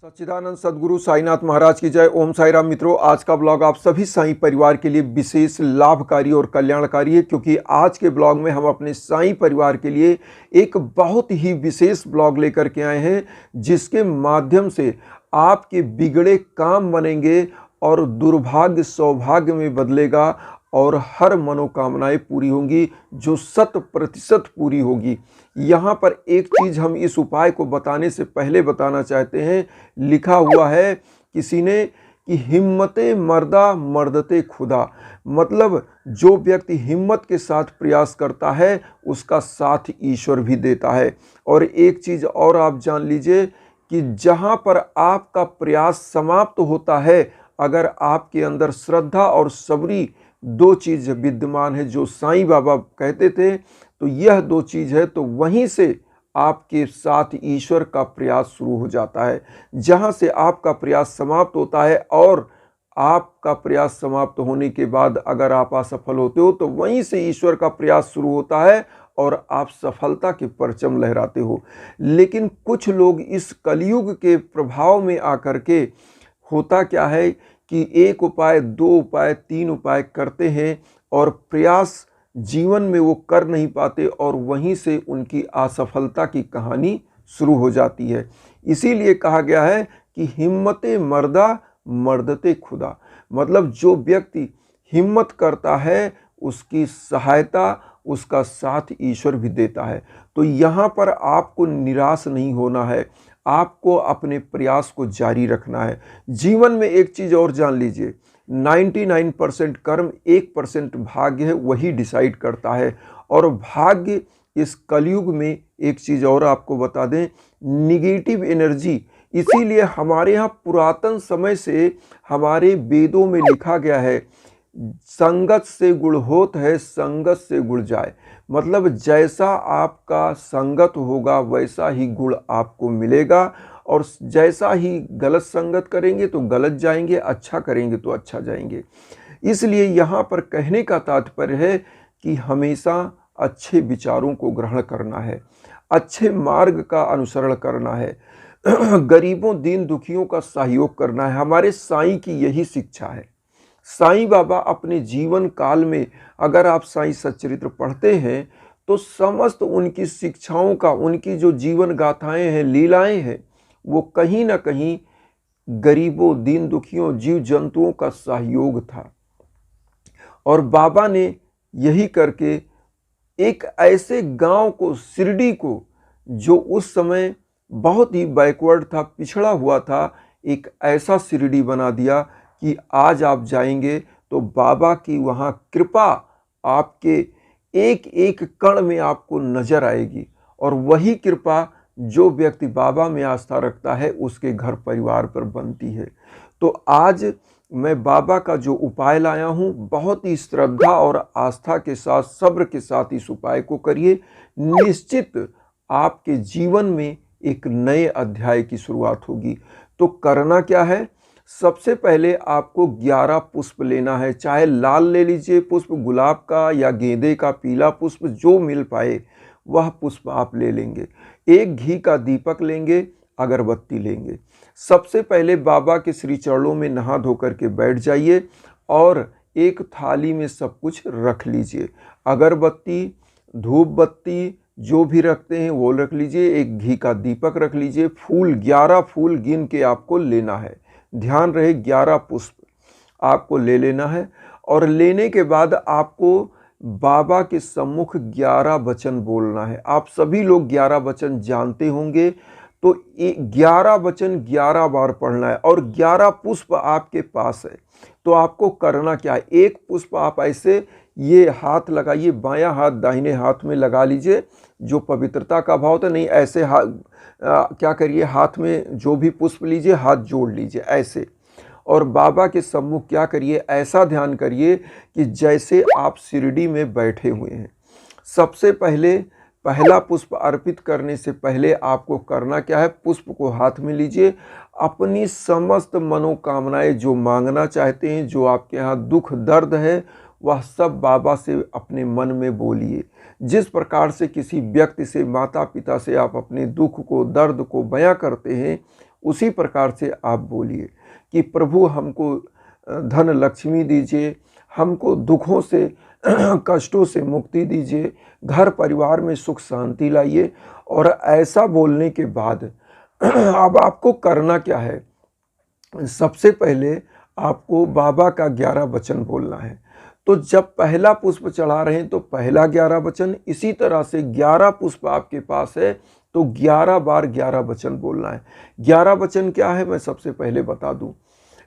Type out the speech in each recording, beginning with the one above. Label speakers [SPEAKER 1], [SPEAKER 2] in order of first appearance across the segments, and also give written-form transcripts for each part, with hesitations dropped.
[SPEAKER 1] सच्चिदानंद सद्गुरु साईनाथ महाराज की जय। ओम साई राम। मित्रों, आज का ब्लॉग आप सभी साईं परिवार के लिए विशेष लाभकारी और कल्याणकारी है, क्योंकि आज के ब्लॉग में हम अपने साईं परिवार के लिए एक बहुत ही विशेष ब्लॉग लेकर के आए हैं, जिसके माध्यम से आपके बिगड़े काम बनेंगे और दुर्भाग्य सौभाग्य में बदलेगा और हर मनोकामनाएं पूरी होंगी, जो 100% पूरी होगी। यहाँ पर एक चीज़ हम इस उपाय को बताने से पहले बताना चाहते हैं। लिखा हुआ है किसी ने कि हिम्मते मर्दा मर्दते खुदा, मतलब जो व्यक्ति हिम्मत के साथ प्रयास करता है उसका साथ ईश्वर भी देता है। और एक चीज़ और आप जान लीजिए कि जहाँ पर आपका प्रयास समाप्त होता है, अगर आपके अंदर श्रद्धा और सबरी दो चीज़ विद्यमान है, जो साईं बाबा कहते थे, तो यह दो चीज़ है, तो वहीं से आपके साथ ईश्वर का प्रयास शुरू हो जाता है। जहाँ से आपका प्रयास समाप्त होता है और आपका प्रयास समाप्त होने के बाद अगर आप असफल होते हो, तो वहीं से ईश्वर का प्रयास शुरू होता है और आप सफलता के परचम लहराते हो। लेकिन कुछ लोग इस कलयुग के प्रभाव में आकर के, होता क्या है कि एक उपाय, दो उपाय, तीन उपाय करते हैं और प्रयास जीवन में वो कर नहीं पाते और वहीं से उनकी असफलता की कहानी शुरू हो जाती है। इसीलिए कहा गया है कि हिम्मते मर्दा मर्दते खुदा, मतलब जो व्यक्ति हिम्मत करता है उसकी सहायता, उसका साथ ईश्वर भी देता है। तो यहाँ पर आपको निराश नहीं होना है, आपको अपने प्रयास को जारी रखना है। जीवन में एक चीज़ और जान लीजिए, 99% कर्म, 1% भाग्य है, वही डिसाइड करता है। और भाग्य इस कलयुग में, एक चीज़ और आपको बता दें, निगेटिव एनर्जी, इसीलिए हमारे यहाँ पुरातन समय से हमारे वेदों में लिखा गया है, संगत से गुण होत है, संगत से गुण जाए। मतलब जैसा आपका संगत होगा वैसा ही गुण आपको मिलेगा, और जैसा ही गलत संगत करेंगे तो गलत जाएंगे, अच्छा करेंगे तो अच्छा जाएंगे। इसलिए यहाँ पर कहने का तात्पर्य है कि हमेशा अच्छे विचारों को ग्रहण करना है, अच्छे मार्ग का अनुसरण करना है, गरीबों दीन दुखियों का सहयोग करना है। हमारे साईं की यही शिक्षा है। साईं बाबा अपने जीवन काल में, अगर आप साईं सच्चरित्र पढ़ते हैं तो समस्त उनकी शिक्षाओं का, उनकी जो जीवन गाथाएं हैं, लीलाएं हैं, वो कहीं ना कहीं गरीबों दीन दुखियों जीव जंतुओं का सहयोग था। और बाबा ने यही करके एक ऐसे गांव को, शिरडी को, जो उस समय बहुत ही बैकवर्ड था, पिछड़ा हुआ था, एक ऐसा शिरडी बना दिया कि आज आप जाएंगे तो बाबा की वहाँ कृपा आपके एक एक कण में आपको नजर आएगी। और वही कृपा जो व्यक्ति बाबा में आस्था रखता है उसके घर परिवार पर बनती है। तो आज मैं बाबा का जो उपाय लाया हूँ, बहुत ही श्रद्धा और आस्था के साथ, सब्र के साथ इस उपाय को करिए। निश्चित आपके जीवन में एक नए अध्याय की शुरुआत होगी। तो करना क्या है, सबसे पहले आपको 11 पुष्प लेना है, चाहे लाल ले लीजिए पुष्प, गुलाब का या गेंदे का पीला पुष्प, जो मिल पाए वह पुष्प आप ले लेंगे। एक घी का दीपक लेंगे, अगरबत्ती लेंगे। सबसे पहले बाबा के श्री चरणों में नहा धो करके बैठ जाइए और एक थाली में सब कुछ रख लीजिए। अगरबत्ती, धूप बत्ती जो भी रखते हैं वो रख लीजिए, एक घी का दीपक रख लीजिए, फूल 11 फूल गिन के आपको लेना है। ध्यान रहे 11 पुष्प आपको ले लेना है। और लेने के बाद आपको बाबा के सम्मुख 11 वचन बोलना है। आप सभी लोग 11 वचन जानते होंगे, तो 11 वचन 11 बार पढ़ना है। और 11 पुष्प आपके पास है, तो आपको करना क्या है, एक पुष्प आप ऐसे ये हाथ लगाइए, बायां हाथ दाहिने हाथ में लगा लीजिए, जो पवित्रता का भाव तो नहीं, ऐसे हाथ क्या करिए, हाथ में जो भी पुष्प लीजिए हाथ जोड़ लीजिए ऐसे, और बाबा के सम्मुख क्या करिए, ऐसा ध्यान करिए कि जैसे आप शिरडी में बैठे हुए हैं। सबसे पहले पहला पुष्प अर्पित करने से पहले आपको करना क्या है, पुष्प को हाथ में लीजिए, अपनी समस्त मनोकामनाएं जो मांगना चाहते हैं, जो आपके यहाँ दुख दर्द है, वह सब बाबा से अपने मन में बोलिए। जिस प्रकार से किसी व्यक्ति से, माता पिता से आप अपने दुख को, दर्द को बयां करते हैं, उसी प्रकार से आप बोलिए कि प्रभु हमको धन लक्ष्मी दीजिए, हमको दुखों से कष्टों से मुक्ति दीजिए, घर परिवार में सुख शांति लाइए। और ऐसा बोलने के बाद अब आपको करना क्या है, सबसे पहले आपको बाबा का 11 वचन बोलना है। तो जब पहला पुष्प चढ़ा रहे हैं तो पहला 11 वचन, इसी तरह से 11 पुष्प आपके पास है तो 11 बार 11 वचन बोलना है। 11 वचन क्या है मैं सबसे पहले बता दूं।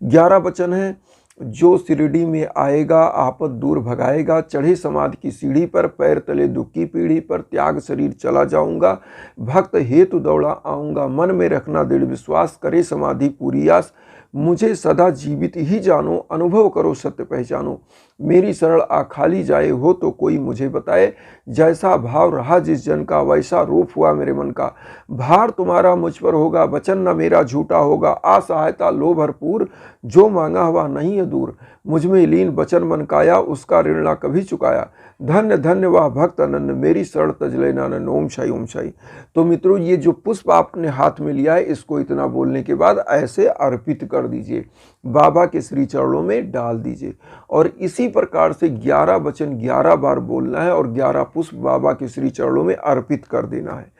[SPEAKER 1] 11 वचन है, जो शिरडी में आएगा आपद दूर भगाएगा, चढ़े समाधि की सीढ़ी पर, पैर तले दुख की पीढ़ी पर, त्याग शरीर चला जाऊंगा, भक्त हेतु दौड़ा आऊंगा, मन में रखना दृढ़ विश्वास, करे समाधि पूरी आस, मुझे सदा जीवित ही जानो, अनुभव करो सत्य पहचानो, मेरी शरण आ खाली जाए हो तो कोई मुझे बताए, जैसा भाव रहा जिस जन का वैसा रूप हुआ मेरे मन का, भार तुम्हारा मुझ पर होगा, वचन न मेरा झूठा होगा, असहायता लो भरपूर, जो मांगा हुआ नहीं है दूर, मुझ में लीन वचन मन काया, उसका ऋण ना कभी चुकाया, धन्य धन्य वह भक्त अनन्य, मेरी शरण तज लेना अनन्य, ओम शाई ओम शाई। तो मित्रों, ये जो पुष्प आपने हाथ में लिया है, इसको इतना बोलने के बाद ऐसे अर्पित कर दीजिए, बाबा के श्री चरणों में डाल दीजिए। और इसी प्रकार से 11 वचन 11 बार बोलना है और 11 पुष्प बाबा के श्री चरणों में अर्पित कर देना है।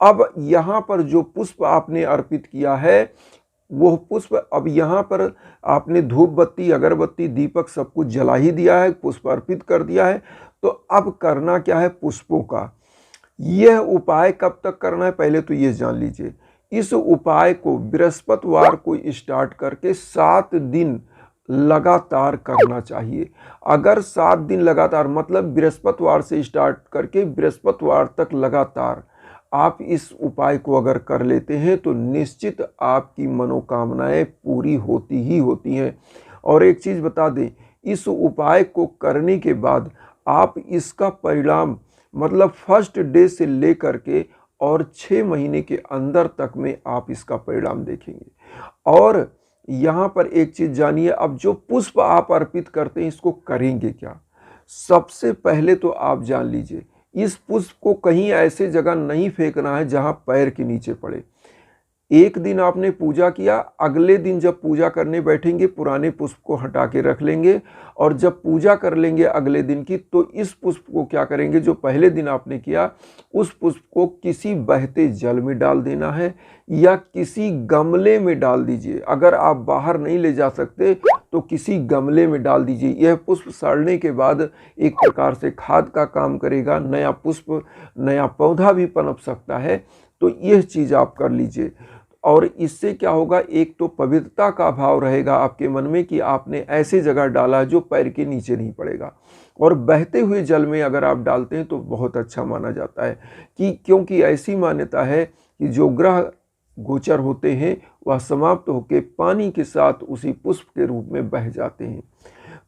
[SPEAKER 1] अब यहाँ पर जो पुष्प आपने अर्पित किया है वो पुष्प, अब यहाँ पर आपने धूप बत्ती अगरबत्ती दीपक सब कुछ जला ही दिया है, पुष्प अर्पित कर दिया है। तो अब करना क्या है पुष्पों का, यह उपाय कब तक करना है पहले तो ये जान लीजिए। इस उपाय को बृहस्पतिवार को स्टार्ट करके 7 दिन लगातार करना चाहिए। अगर 7 दिन लगातार मतलब बृहस्पतिवार से स्टार्ट करके बृहस्पतिवार तक लगातार आप इस उपाय को अगर कर लेते हैं तो निश्चित आपकी मनोकामनाएं पूरी होती ही होती हैं। और एक चीज़ बता दें, इस उपाय को करने के बाद आप इसका परिणाम मतलब फर्स्ट डे से लेकर के और 6 महीने के अंदर तक में आप इसका परिणाम देखेंगे। और यहाँ पर एक चीज़ जानिए, अब जो पुष्प आप अर्पित करते हैं इसको करेंगे क्या। सबसे पहले तो आप जान लीजिए, इस पुष्प को कहीं ऐसे जगह नहीं फेंकना है जहाँ पैर के नीचे पड़े। एक दिन आपने पूजा किया, अगले दिन जब पूजा करने बैठेंगे पुराने पुष्प को हटा के रख लेंगे, और जब पूजा कर लेंगे अगले दिन की तो इस पुष्प को क्या करेंगे, जो पहले दिन आपने किया उस पुष्प को किसी बहते जल में डाल देना है या किसी गमले में डाल दीजिए। अगर आप बाहर नहीं ले जा सकते तो किसी गमले में डाल दीजिए। यह पुष्प सड़ने के बाद एक प्रकार से खाद का काम करेगा, नया पुष्प नया पौधा भी पनप सकता है। तो यह चीज़ आप कर लीजिए। और इससे क्या होगा, एक तो पवित्रता का भाव रहेगा आपके मन में कि आपने ऐसे जगह डाला जो पैर के नीचे नहीं पड़ेगा। और बहते हुए जल में अगर आप डालते हैं तो बहुत अच्छा माना जाता है कि क्योंकि ऐसी मान्यता है कि जो ग्रह गोचर होते हैं वह समाप्त होकर पानी के साथ उसी पुष्प के रूप में बह जाते हैं।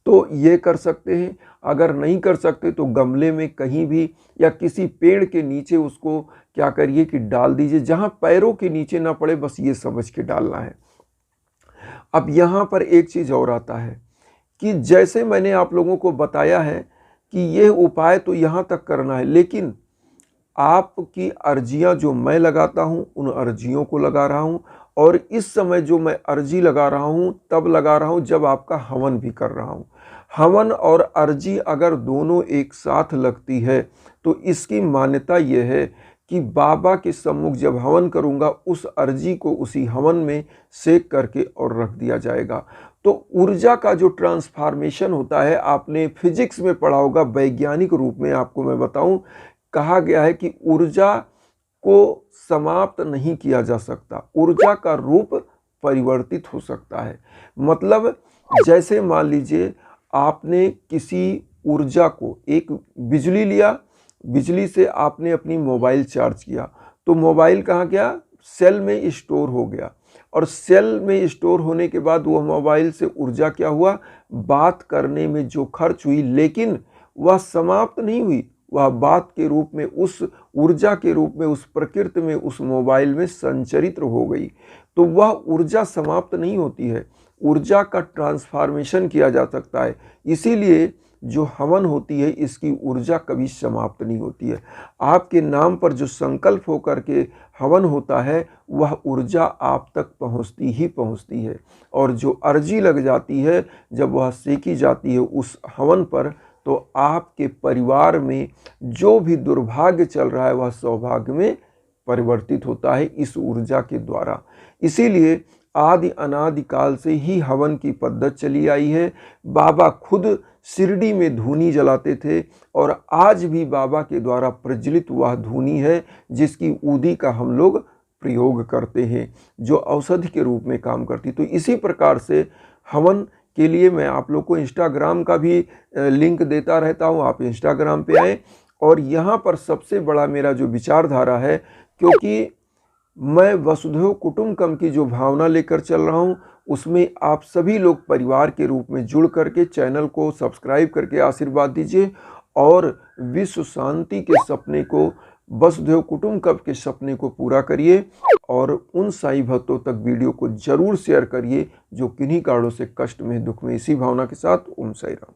[SPEAKER 1] तो ये कर सकते हैं। अगर नहीं कर सकते तो गमले में कहीं भी या किसी पेड़ के नीचे उसको क्या करिए कि डाल दीजिए, जहाँ पैरों के नीचे ना पड़े, बस ये समझ के डालना है। अब यहाँ पर एक चीज़ और आता है कि जैसे मैंने आप लोगों को बताया है कि यह उपाय तो यहाँ तक करना है, लेकिन आपकी अर्जियाँ जो मैं लगाता हूँ उन अर्जियों को लगा रहा हूँ। और इस समय जो मैं अर्जी लगा रहा हूँ तब लगा रहा हूँ जब आपका हवन भी कर रहा हूँ। हवन और अर्जी अगर दोनों एक साथ लगती है तो इसकी मान्यता यह है कि बाबा के सम्मुख जब हवन करूँगा उस अर्जी को उसी हवन में सेक करके और रख दिया जाएगा। तो ऊर्जा का जो ट्रांसफॉर्मेशन होता है, आपने फिजिक्स में पढ़ा होगा, वैज्ञानिक रूप में आपको मैं बताऊं, कहा गया है कि ऊर्जा को समाप्त नहीं किया जा सकता, ऊर्जा का रूप परिवर्तित हो सकता है। मतलब जैसे मान लीजिए आपने किसी ऊर्जा को, एक बिजली लिया, बिजली से आपने अपनी मोबाइल चार्ज किया तो मोबाइल कहाँ गया, सेल में स्टोर हो गया। और सेल में स्टोर होने के बाद वह मोबाइल से ऊर्जा क्या हुआ, बात करने में जो खर्च हुई, लेकिन वह समाप्त नहीं हुई, वह बात के रूप में, उस ऊर्जा के रूप में, उस प्रकृति में, उस मोबाइल में संचरित हो गई। तो वह ऊर्जा समाप्त नहीं होती है, ऊर्जा का ट्रांसफॉर्मेशन किया जा सकता है। इसीलिए जो हवन होती है इसकी ऊर्जा कभी समाप्त नहीं होती है। आपके नाम पर जो संकल्प होकर के हवन होता है वह ऊर्जा आप तक पहुंचती ही पहुंचती है, और जो अर्जी लग जाती है जब वह सेकी जाती है उस हवन पर, तो आपके परिवार में जो भी दुर्भाग्य चल रहा है वह सौभाग्य में परिवर्तित होता है इस ऊर्जा के द्वारा। इसीलिए आदि अनादि काल से ही हवन की पद्धत चली आई है। बाबा खुद शिरडी में धूनी जलाते थे और आज भी बाबा के द्वारा प्रज्वलित वह धूनी है जिसकी ऊदी का हम लोग प्रयोग करते हैं, जो औषधि के रूप में काम करती। तो इसी प्रकार से हवन के लिए मैं आप लोग को इंस्टाग्राम का भी लिंक देता रहता हूँ, आप इंस्टाग्राम पे आएँ। और यहाँ पर सबसे बड़ा मेरा जो विचारधारा है, क्योंकि मैं वसुधैव कुटुंबकम की जो भावना लेकर चल रहा हूँ उसमें आप सभी लोग परिवार के रूप में जुड़ करके चैनल को सब्सक्राइब करके आशीर्वाद दीजिए और विश्व शांति के सपने को, वसुधैव कुटुंबकम के सपने को पूरा करिए और उन साईं भक्तों तक वीडियो को जरूर शेयर करिए जो किन्हीं कारणों से कष्ट में, दुख में। इसी भावना के साथ ओम साई राम।